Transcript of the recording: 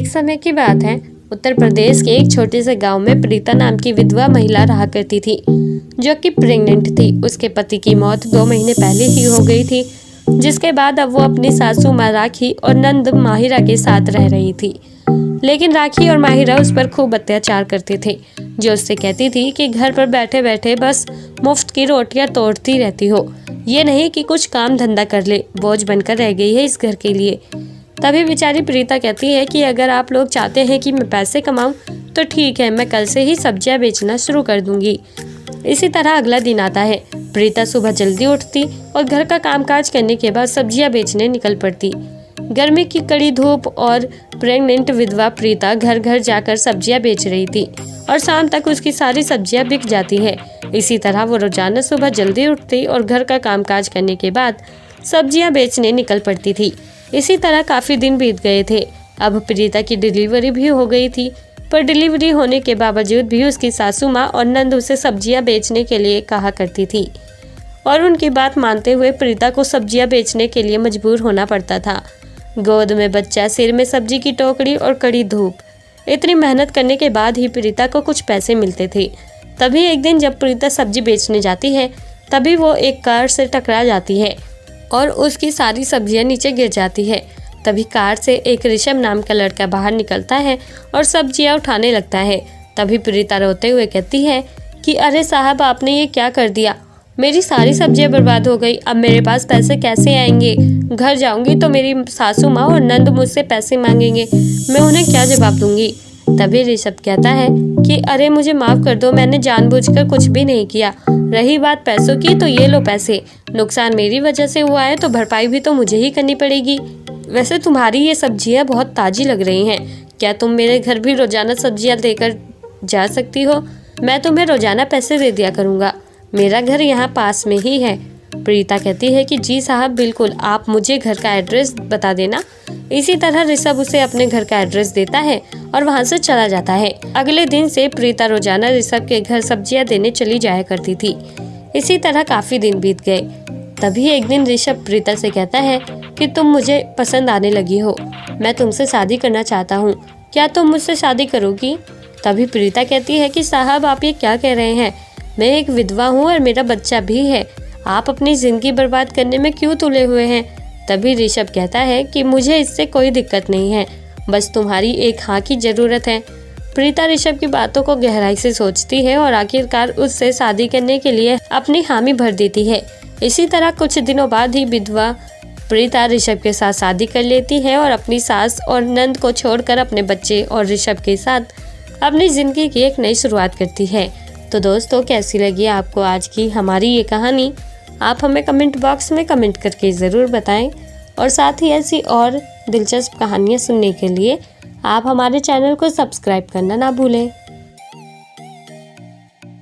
एक समय की बात है, उत्तर प्रदेश के एक छोटे से गांव में प्रीता नाम की विधवा महिला रहा करती थी, जो कि प्रेग्नेंट थी। उसके पति की मौत 2 महीने पहले ही हो गई थी, जिसके बाद अब वो अपनी सासू माँ राखी और नंद माहिरा के साथ रह रही थी। लेकिन राखी और माहिरा उस पर खूब अत्याचार करते थे, जो उससे कहती थी कि घर पर बैठे बैठे बस मुफ्त की रोटियां तोड़ती रहती हो, ये नहीं कि कुछ काम धंधा कर ले, बोझ बनकर रह गई है इस घर के लिए। तभी बेचारी प्रीता कहती है कि अगर आप लोग चाहते हैं कि मैं पैसे कमाऊं तो ठीक है, मैं कल से ही सब्जियां बेचना शुरू कर दूंगी। इसी तरह अगला दिन आता है। प्रीता सुबह जल्दी उठती और घर का कामकाज करने के बाद सब्जियां बेचने निकल पड़ती। गर्मी की कड़ी धूप और प्रेग्नेंट विधवा प्रीता घर घर जाकर सब्जियां बेच रही थी और शाम तक उसकी सारी सब्जियां बिक जाती है। इसी तरह वो रोजाना सुबह जल्दी उठती और घर का कामकाज करने के बाद सब्जियां बेचने निकल पड़ती थी। इसी तरह काफ़ी दिन बीत गए थे। अब प्रीता की डिलीवरी भी हो गई थी, पर डिलीवरी होने के बावजूद भी उसकी सासू माँ और नंद उसे सब्जियां बेचने के लिए कहा करती थी और उनकी बात मानते हुए प्रीता को सब्जियां बेचने के लिए मजबूर होना पड़ता था। गोद में बच्चा, सिर में सब्जी की टोकरी और कड़ी धूप, इतनी मेहनत करने के बाद ही प्रीता को कुछ पैसे मिलते थे। तभी एक दिन जब प्रीता सब्जी बेचने जाती है, तभी वो एक कार से टकरा जाती है और उसकी सारी सब्जियां नीचे गिर जाती है। तभी कार से एक ऋषभ नाम का लड़का बाहर निकलता है और सब्जियां उठाने लगता है। तभी प्रीता रोते हुए कहती है कि अरे साहब, आपने ये क्या कर दिया, मेरी सारी सब्जियां बर्बाद हो गई, अब मेरे पास पैसे कैसे आएंगे? घर जाऊंगी तो मेरी सासू माँ और नंद मुझसे पैसे मांगेंगे, मैं उन्हें क्या जवाब दूंगी? तभी ऋषभ कहता है कि अरे मुझे माफ़ कर दो, मैंने जानबूझकर कुछ भी नहीं किया। रही बात पैसों की, तो ये लो पैसे, नुकसान मेरी वजह से हुआ है तो भरपाई भी तो मुझे ही करनी पड़ेगी। वैसे तुम्हारी ये सब्जियां बहुत ताज़ी लग रही हैं, क्या तुम मेरे घर भी रोजाना सब्जियां देकर जा सकती हो? मैं तुम्हें रोजाना पैसे दे दिया करूँगा, मेरा घर यहाँ पास में ही है। प्रीता कहती है कि जी साहब बिल्कुल, आप मुझे घर का एड्रेस बता देना। इसी तरह ऋषभ उसे अपने घर का एड्रेस देता है और वहाँ से चला जाता है। अगले दिन से प्रीता रोजाना ऋषभ के घर सब्जियां देने चली जाया करती थी। इसी तरह काफ़ी दिन बीत गए। तभी एक दिन ऋषभ प्रीता से कहता है कि तुम मुझे पसंद आने लगी हो, मैं तुमसे शादी करना चाहता हूँ, क्या तुम मुझसे शादी करोगी? तभी प्रीता कहती है कि साहब आप ये क्या कह रहे हैं, मैं एक विधवा हूँ और मेरा बच्चा भी है, आप अपनी ज़िंदगी बर्बाद करने में क्यों तुले हुए हैं? तभी ऋषभ कहता है कि मुझे इससे कोई दिक्कत नहीं है, बस तुम्हारी एक हाँ की ज़रूरत है। प्रीता ऋषभ की बातों को गहराई से सोचती है और आखिरकार उससे शादी करने के लिए अपनी हामी भर देती है। इसी तरह कुछ दिनों बाद ही विधवा प्रीता ऋषभ के साथ शादी कर लेती है और अपनी सास और नंद को छोड़कर अपने बच्चे और ऋषभ के साथ अपनी ज़िंदगी की एक नई शुरुआत करती है। तो दोस्तों, कैसी लगी आपको आज की हमारी ये कहानी? आप हमें कमेंट बॉक्स में कमेंट करके ज़रूर बताएं और साथ ही ऐसी और दिलचस्प कहानियाँ सुनने के लिए आप हमारे चैनल को सब्सक्राइब करना ना भूलें।